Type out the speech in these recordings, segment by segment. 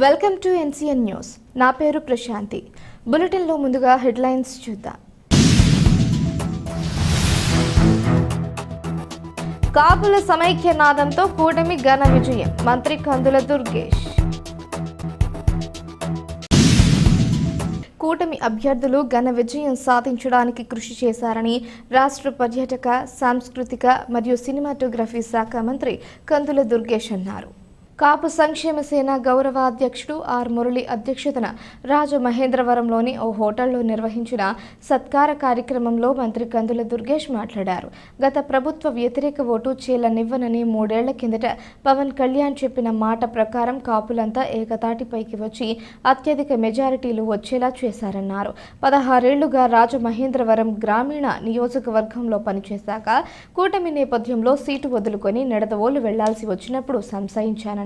Welcome to NCN news. నా పేరు ప్రశాంతి. బులెటిన్లో ముందుగా హెడ్లైన్స్ చూద్దాం. కాపుల సమైక్య నాదంతో కూటమి ఘన విజయం. మంత్రి కందుల దుర్గేష్. కూటమి అభ్యర్థులు ఘన విజయం సాధించడానికి కృషి చేశారని రాష్ట్ర పర్యాటక, సాంస్కృతిక మరియు సినిమాటోగ్రఫీ శాఖ మంత్రి కందుల దుర్గేష్ అన్నారు. కాపు సంక్షేమ సేన గౌరవ అధ్యక్షుడు ఆర్ మురళి అధ్యక్షతన రాజమహేంద్రవరంలోని ఓ హోటల్లో నిర్వహించిన సత్కార కార్యక్రమంలో మంత్రి కందుల దుర్గేష్ మాట్లాడారు. గత ప్రభుత్వ వ్యతిరేక ఓటు చీలనివ్వనని 3 ఏళ్ల కిందట పవన్ కళ్యాణ్ చెప్పిన మాట ప్రకారం కాపులంతా ఏకతాటిపైకి వచ్చి అత్యధిక మెజారిటీలు వచ్చేలా చేశారన్నారు. 16 ఏళ్లుగా రాజమహేంద్రవరం గ్రామీణ నియోజకవర్గంలో పనిచేశాక కూటమి నేపథ్యంలో సీటు వదులుకొని నెడదవోలు వెళ్లాల్సి వచ్చినప్పుడు సంశయించానని,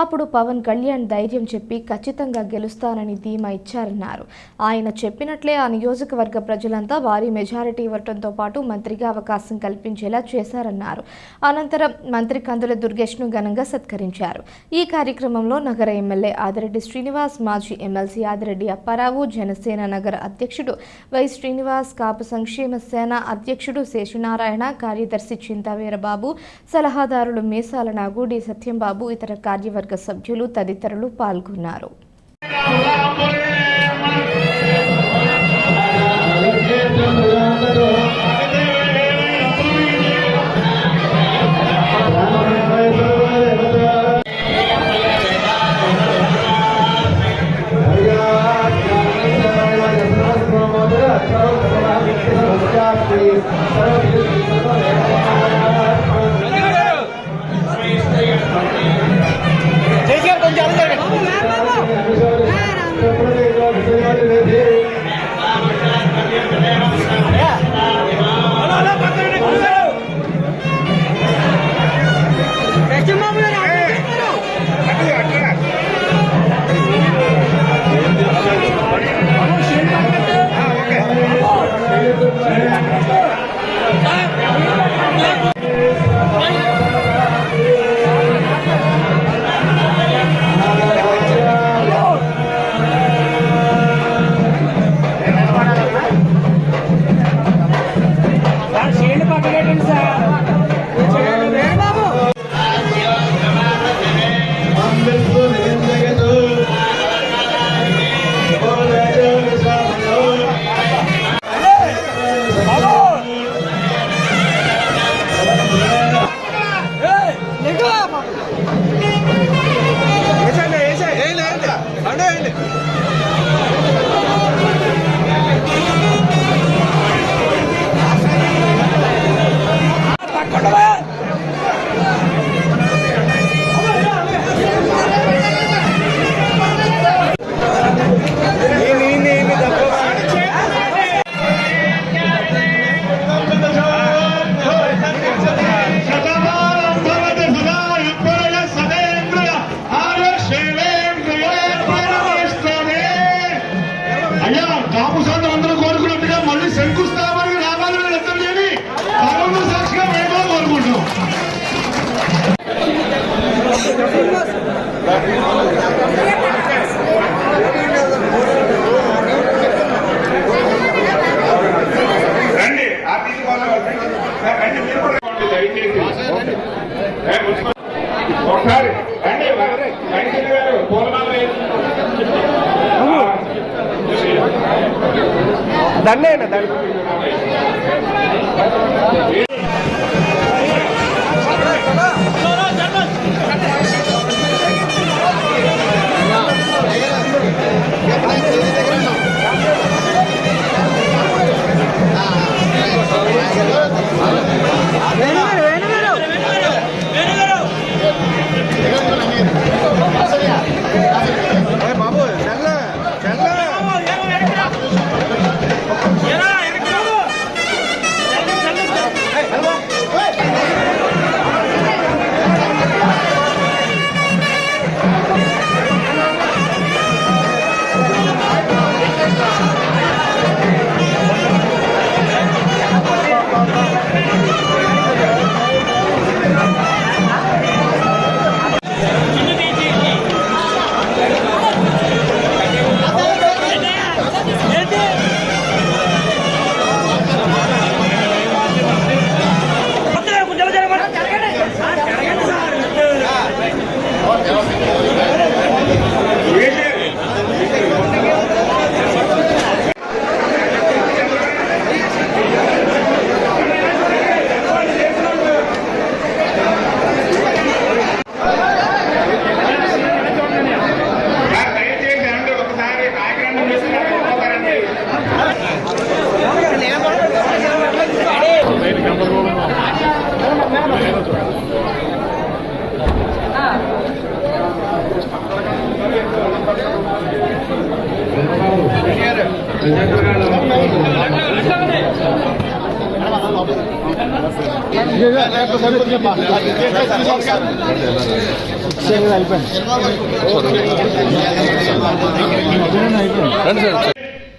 అప్పుడు పవన్ కళ్యాణ్ ధైర్యం చెప్పి ఖచ్చితంగా గెలుస్తానని ధీమా ఇచ్చారన్నారు. ఆయన చెప్పినట్లే ఆ నియోజకవర్గ ప్రజలంతా భారీ మెజారిటీ ఇవ్వడంతో పాటు మంత్రిగా అవకాశం కల్పించేలా చేశారన్నారు. అనంతరం మంత్రి కందుల దుర్గేష్ను ఘనంగా సత్కరించారు. ఈ కార్యక్రమంలో నగర ఎమ్మెల్యే ఆదిరెడ్డి శ్రీనివాస్, మాజీ ఎమ్మెల్సీ ఆదిరెడ్డి అప్పారావు, జనసేన నగర అధ్యక్షుడు వై శ్రీనివాస్, కాపు సంక్షేమ సేన అధ్యక్షుడు శేషనారాయణ, కార్యదర్శి చింతావీరబాబు, సలహాదారులు మీసాల నాగు, డి సత్యంబాబు, ఇతర కార్యవర్గ సభ్యులు తదితరులు పాల్గొన్నారు.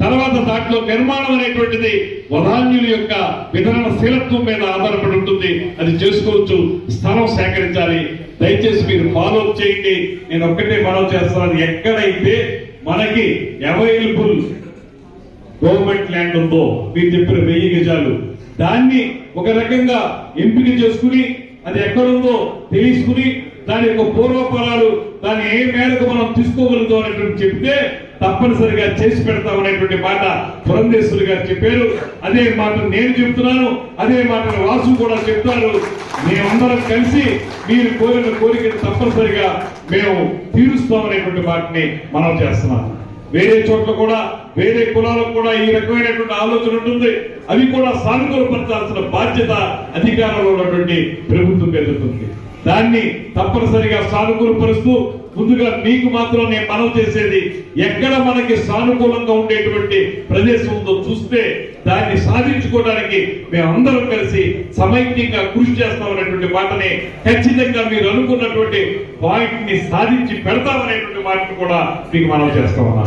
తర్వాత దాంట్లో నిర్మాణం అనేటువంటిది వదాన్యుల యొక్క విధానశీలత్వం మీద ఆధారపడి ఉంటుంది. అది చేసుకోవచ్చు. స్థలం సేకరించాలి. దయచేసి మీరు ఫాలో అప్ చేయండి. నేను ఒక్కటే ఫాలో చేస్తాను. ఎక్కడైతే మనకి అవైలబుల్ గవర్నమెంట్ ల్యాండ్ ఉందో మీరు చెప్పిన 1000 గజాలు దాన్ని ఒక రకంగా ఎంపిక చేసుకుని అది ఎక్కడుందో తెలుసుకుని దాని యొక్క పూర్వఫలాలు దాన్ని ఏ మేరకు మనం తీసుకోగలుగుతాం అనేటువంటి చెప్తే తప్పనిసరిగా చేసి పెడతామనేటువంటి మాట పురంధేశ్వరి గారు చెప్పారు. అదే మాట నేను చెప్తున్నాను. అదే మాట వాసు కూడా చెప్తారు. మేమందరం కలిసి మీరు కోరిన కోరికను తప్పనిసరిగా మేము తీరుస్తామనేటువంటి మాటని మనం చేస్తున్నాం. వేరే చోట్ల కూడా వేరే కులాలకు కూడా ఈ రకమైనటువంటి ఆలోచన ఉంటుంది. అవి కూడా సానుకూలపరచాల్సిన బాధ్యత అధికారంలో ఉన్నటువంటి ప్రభుత్వం మీద ఉంటుంది. దాన్ని తప్పనిసరిగా సానుకూలపరుస్తూ ముందుగా మీకు మాత్రం నేను మనవి చేసేది ఎక్కడ మనకి సానుకూలంగా ఉండేటువంటి ప్రదేశం ఉందో చూస్తే దాన్ని సాధించుకోవడానికి మేమందరం కలిసి సమైక్యంగా కృషి చేస్తామనేటువంటి మాటని ఖచ్చితంగా మీరు అనుకున్నటువంటి పాయింట్ ని సాధించి పెడతామనేటువంటి మాటను కూడా మీకు మనవి చేస్తామన్నారు.